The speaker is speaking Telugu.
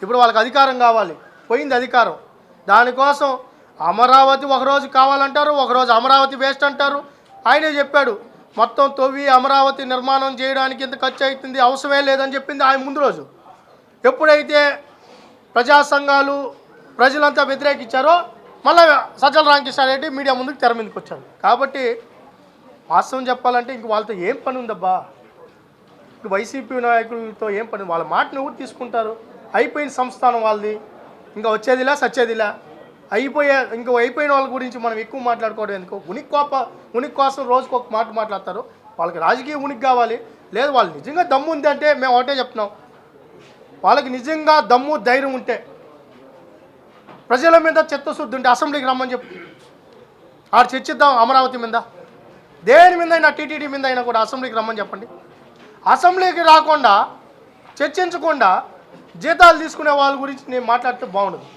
ఇప్పుడు వాళ్ళకి అధికారం కావాలి, పోయింది అధికారం. దానికోసం అమరావతి ఒకరోజు కావాలంటారు, ఒకరోజు అమరావతి వేస్ట్ అంటారు. ఆయనే చెప్పాడు మొత్తం తవ్వి అమరావతి నిర్మాణం చేయడానికి ఇంత ఖర్చు అవుతుంది, అవసరమే లేదని చెప్పింది ఆయన ముందు రోజు. ఎప్పుడైతే ప్రజా సంఘాలు ప్రజలంతా వ్యతిరేకించారో మళ్ళీ సజ్జల రామకృష్ణారెడ్డి మీడియా ముందుకు తెర మీదకి వచ్చాడు. కాబట్టి వాస్తవం చెప్పాలంటే ఇంక వాళ్ళతో ఏం పని ఉందబ్బా, ఇంక వైసీపీ నాయకులతో ఏం పని, వాళ్ళ మాటను ఎవరు తీసుకుంటారు? అయిపోయిన సంస్థానం వాళ్ళది, ఇంకా వచ్చేదిలా సచ్చేదిలా అయిపోయిన వాళ్ళ గురించి మనం ఎక్కువ మాట్లాడుకోవడం ఎందుకు? ఉనికి కోసం రోజుకు ఒక మాట మాట్లాడతారు. వాళ్ళకి రాజకీయ ఉనికి కావాలి, లేదు వాళ్ళు నిజంగా దమ్ము ఉంది అంటే మేము ఒకటే చెప్తున్నాం, వాళ్ళకి నిజంగా దమ్ము ధైర్యం ఉంటే ప్రజల మీద చిత్తశుద్ధి ఉంటే అసెంబ్లీకి రమ్మని చెప్పి ఆడు చర్చిద్దాం. అమరావతి మీద దేని మీద అయినా, టీటీడీ మీద అయినా కూడా అసెంబ్లీకి రమ్మని చెప్పండి. అసెంబ్లీకి రాకుండా చర్చించకుండా జీతాలు తీసుకునే వాళ్ళ గురించి నేను మాట్లాడితే బాగుండదు.